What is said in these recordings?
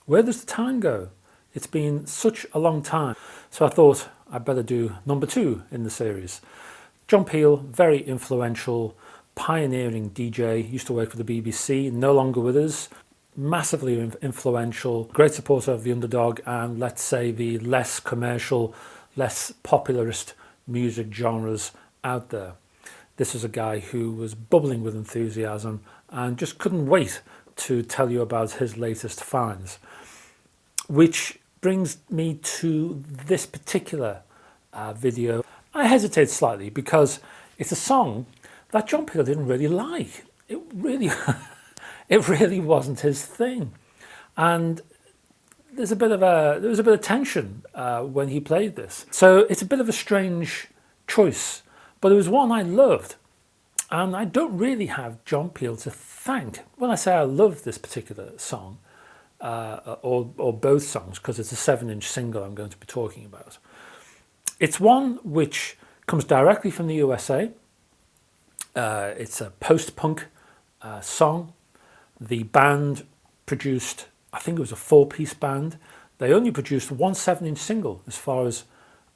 Where does the time go? It's been such a long time. So I thought I'd better do number 2 in the series. John Peel, very influential, pioneering DJ, used to work for the BBC, no longer with us, massively influential, great supporter of the underdog and, let's say, the less commercial, less popularist music genres out there. This is a guy who was bubbling with enthusiasm and just couldn't wait to tell you about his latest finds. Which brings me to this particular video. I hesitate slightly because it's a song that John Peel didn't really like. It really, it really wasn't his thing, and there was a bit of tension when he played this. So it's a bit of a strange choice, but it was one I loved, and I don't really have John Peel to thank when I say I love this particular song. Or both songs, because it's a 7-inch single I'm going to be talking about. It's one which comes directly from the USA. It's a post-punk song. The band produced, I think it was a 4-piece band. They only produced one 7-inch single as far as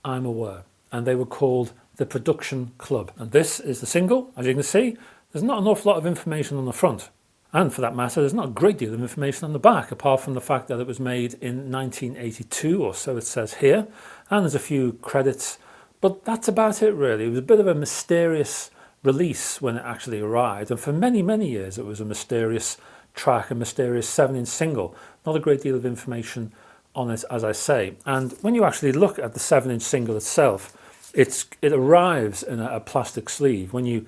I'm aware, and they were called The Production Club. And this is the single. As you can see, there's not an awful lot of information on the front. And for that matter, there's not a great deal of information on the back, apart from the fact that it was made in 1982, or so it says here. And there's a few credits, but that's about it really. It was a bit of a mysterious release when it actually arrived. And for many, many years, it was a mysterious track, a mysterious 7-inch single. Not a great deal of information on it, as I say. And when you actually look at the 7-inch single itself, it arrives in a plastic sleeve. When you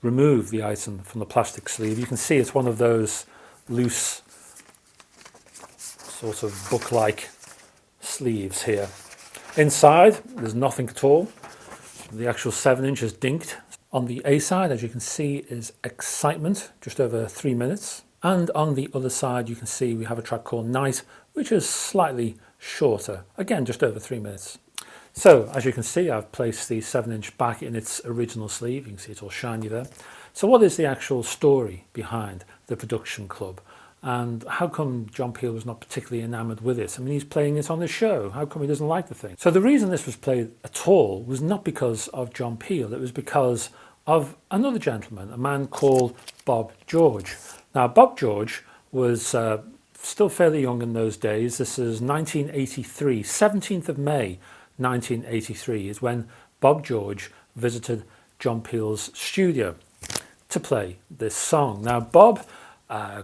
remove the item from the plastic sleeve, you can see it's one of those loose sort of book-like sleeves here. Inside there's nothing at all. The actual 7-inch is dinked. On the A side, as you can see, is Excitement, just over 3 minutes, and on the other side you can see we have a track called Night, which is slightly shorter, again just over 3 minutes. So, as you can see, I've placed the 7-inch back in its original sleeve. You can see it's all shiny there. So what is the actual story behind The Production Club? And how come John Peel was not particularly enamoured with it? I mean, he's playing it on the show. How come he doesn't like the thing? So the reason this was played at all was not because of John Peel. It was because of another gentleman, a man called Bob George. Now, Bob George was still fairly young in those days. This is 1983, 17th of May, 1983 is when Bob George visited John Peel's studio to play this song. Now Bob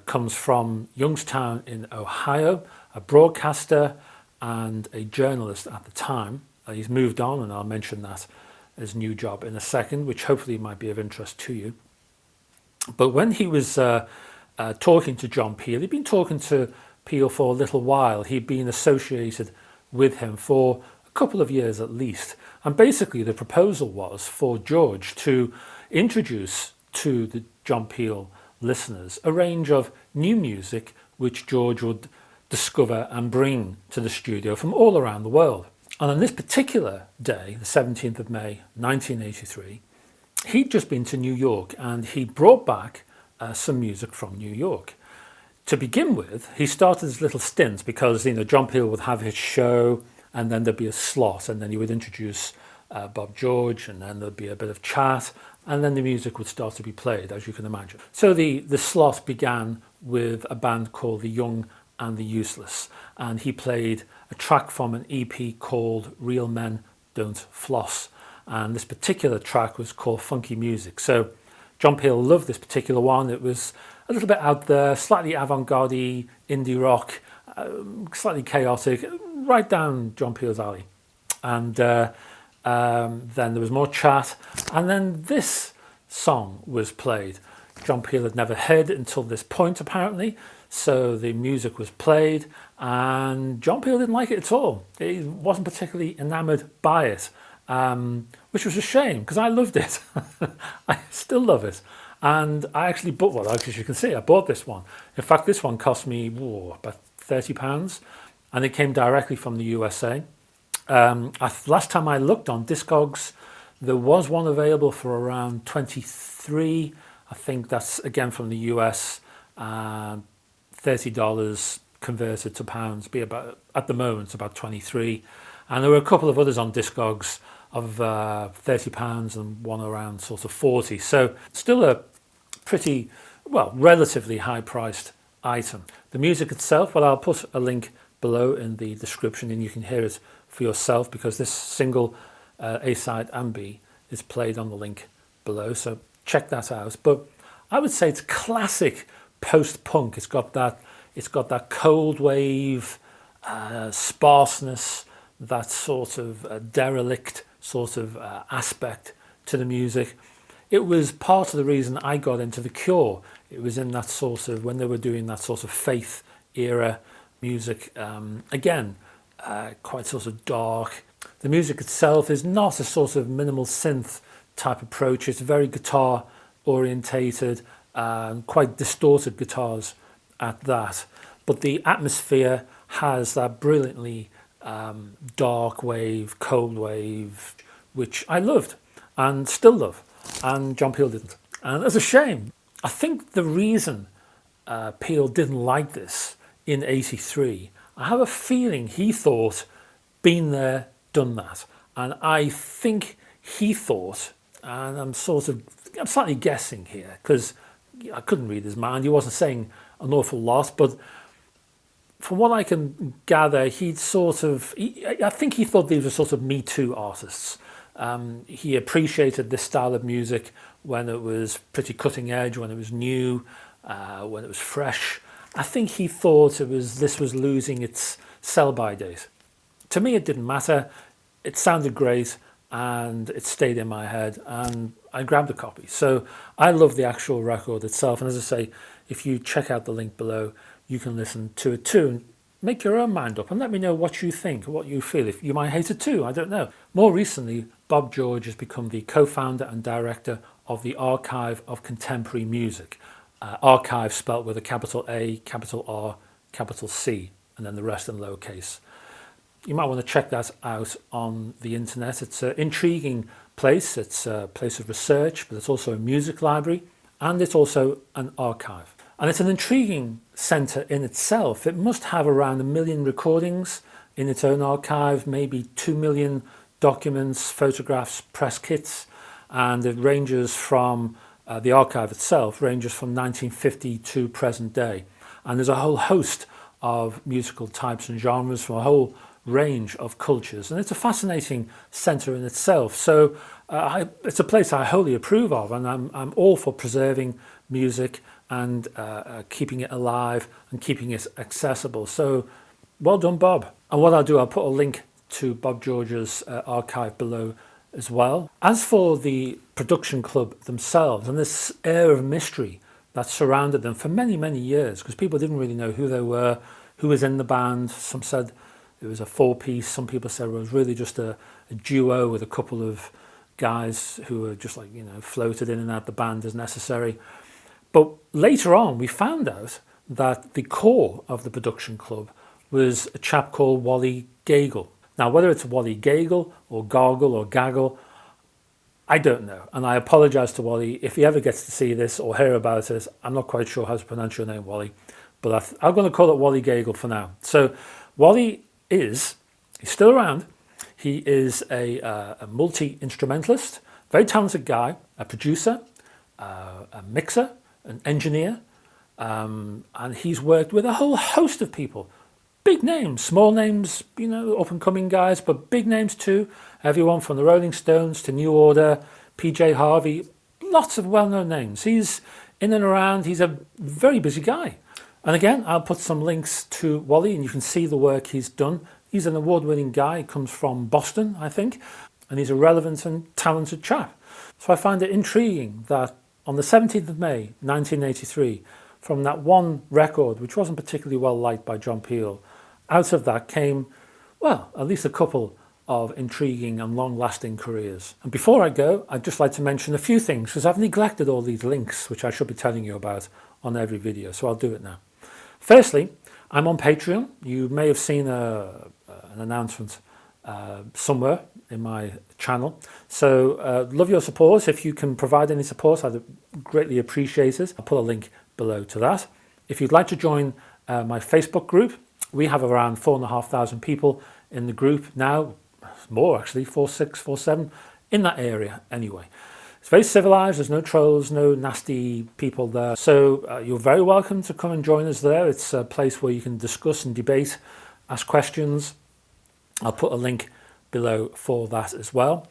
comes from Youngstown in Ohio, a broadcaster and a journalist at the time. He's moved on, and I'll mention that his new job in a second, which hopefully might be of interest to you. But when he was talking to John Peel, he'd been talking to Peel for a little while. He'd been associated with him for couple of years at least, and basically the proposal was for George to introduce to the John Peel listeners a range of new music which George would discover and bring to the studio from all around the world. And on this particular day, the 17th of May 1983, he'd just been to New York, and he brought back some music from New York. To begin with, he started his little stints because, you know, John Peel would have his show, and then there'd be a slot, and then he would introduce Bob George, and then there'd be a bit of chat, and then the music would start to be played, as you can imagine. So the slot began with a band called The Young and the Useless, and he played a track from an EP called Real Men Don't Floss, and this particular track was called Funky Music. So John Peel loved this particular one. It was a little bit out there, slightly avant-garde, indie rock, slightly chaotic, right down John Peel's alley. And then there was more chat, and then this song was played. John Peel had never heard it until this point, apparently, so the music was played, and John Peel didn't like it at all. He wasn't particularly enamoured by it, which was a shame, because I loved it. I still love it. And I actually bought one, as you can see, I bought this one. In fact, this one cost me about £30, and it came directly from the USA. Last time I looked on Discogs, there was one available for around 23. I think that's again from the US, $30 converted to pounds be about, at the moment, about 23. And there were a couple of others on Discogs of £30 and one around sort of 40. So still a pretty, well, relatively high priced item. The music itself, well, I'll put a link below in the description and you can hear it for yourself, because this single A side and B is played on the link below, so check that out. But I would say it's classic post-punk. It's got that cold wave sparseness, that sort of derelict sort of aspect to the music. It was part of the reason I got into The Cure. It was in that sort of, when they were doing that sort of Faith era music, again, quite sort of dark. The music itself is not a sort of minimal synth type approach. It's very guitar orientated, quite distorted guitars at that. But the atmosphere has that brilliantly dark wave, cold wave, which I loved and still love, and John Peel didn't. And that's a shame. I think the reason Peel didn't like this in '83, I have a feeling he thought, been there, done that. And I think he thought, and I'm slightly guessing here because I couldn't read his mind. He wasn't saying an awful lot, but from what I can gather, I think he thought these were sort of Me Too artists. He appreciated this style of music when it was pretty cutting edge, when it was new, when it was fresh. I think he thought this was losing its sell-by date. To me, it didn't matter. It sounded great and it stayed in my head, and I grabbed a copy. So I love the actual record itself. And as I say, if you check out the link below, you can listen to it too and make your own mind up and let me know what you think, what you feel. If you might hate it too, I don't know. More recently, Bob George has become the co-founder and director of the Archive of Contemporary Music. Archive spelt with a capital A, capital R, capital C, and then the rest in lowercase. You might want to check that out on the internet. It's an intriguing place. It's a place of research, but it's also a music library, and it's also an archive. And it's an intriguing centre in itself. It must have around 1 million recordings in its own archive, maybe 2 million documents, photographs, press kits, and it ranges from, the archive itself ranges from 1950 to present day. And there's a whole host of musical types and genres from a whole range of cultures, and it's a fascinating centre in itself. So it's a place I wholly approve of, and I'm all for preserving music and keeping it alive and keeping it accessible. So well done, Bob. And what I'll do, I'll put a link to Bob George's archive below as well. As for the production club themselves and this air of mystery that surrounded them for many, many years, because people didn't really know who they were, who was in the band. Some said it was a 4-piece. Some people said it was really just a duo with a couple of guys who were just like, floated in and out the band as necessary. But later on, we found out that the core of the production club was a chap called Wally Gagel. Now, whether it's Wally Gagel or Gargle or Gaggle, I don't know. And I apologise to Wally if he ever gets to see this or hear about it. I'm not quite sure how to pronounce your name, Wally, but I'm going to call it Wally Gagel for now. So Wally he's still around. He is a multi-instrumentalist, very talented guy, a producer, a mixer, an engineer, and he's worked with a whole host of people. Big names, small names, up-and-coming guys, but big names too. Everyone from the Rolling Stones to New Order, PJ Harvey, lots of well-known names. He's in and around. He's a very busy guy. And again, I'll put some links to Wally and you can see the work he's done. He's an award-winning guy. He comes from Boston, I think, and he's a relevant and talented chap. So I find it intriguing that on the 17th of May, 1983, from that one record, which wasn't particularly well liked by John Peel, out of that came, well, at least a couple of intriguing and long-lasting careers. And before I go, I'd just like to mention a few things, because I've neglected all these links, which I should be telling you about on every video, so I'll do it now. Firstly, I'm on Patreon. You may have seen an announcement somewhere in my channel. So love your support. If you can provide any support, I'd greatly appreciate it. I'll put a link below to that. If you'd like to join my Facebook group. We have around 4,500 people in the group now, more actually, 4,600, 4,700, in that area anyway. It's very civilized, there's no trolls, no nasty people there. So you're very welcome to come and join us there. It's a place where you can discuss and debate, ask questions. I'll put a link below for that as well.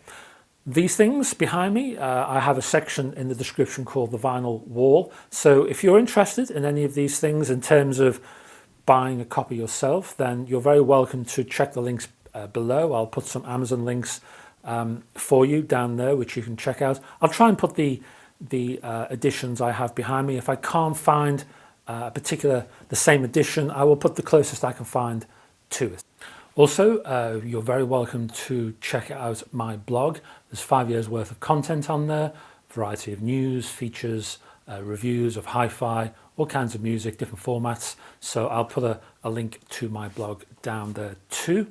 These things behind me, I have a section in the description called the vinyl wall. So if you're interested in any of these things in terms of buying a copy yourself, then you're very welcome to check the links below. I'll put some Amazon links for you down there, which you can check out. I'll try and put the editions I have behind me. If I can't find the same edition, I will put the closest I can find to it. Also, you're very welcome to check out my blog. There's 5 years worth of content on there, variety of news, features, reviews of hi-fi, all kinds of music, different formats. So I'll put a link to my blog down there too.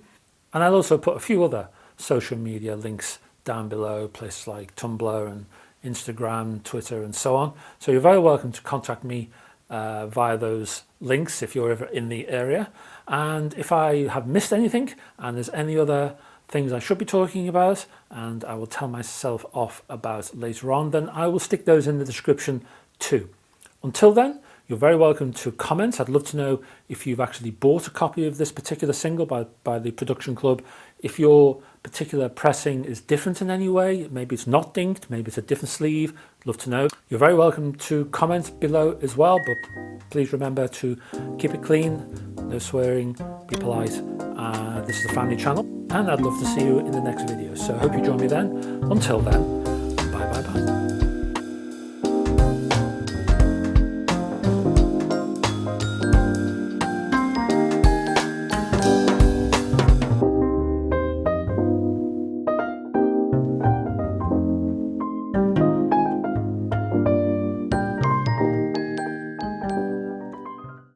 And I'll also put a few other social media links down below, places like Tumblr and Instagram, Twitter, and so on. So you're very welcome to contact me via those links if you're ever in the area. And if I have missed anything and there's any other things I should be talking about and I will tell myself off about later on, then I will stick those in the description too. Until then, you're very welcome to comment. I'd love to know if you've actually bought a copy of this particular single by the Production Club. If your particular pressing is different in any way, maybe it's not dinked, maybe it's a different sleeve, I'd love to know. You're very welcome to comment below as well, but please remember to keep it clean, no swearing, be polite. This is the family channel, and I'd love to see you in the next video. So I hope you join me then. Until then,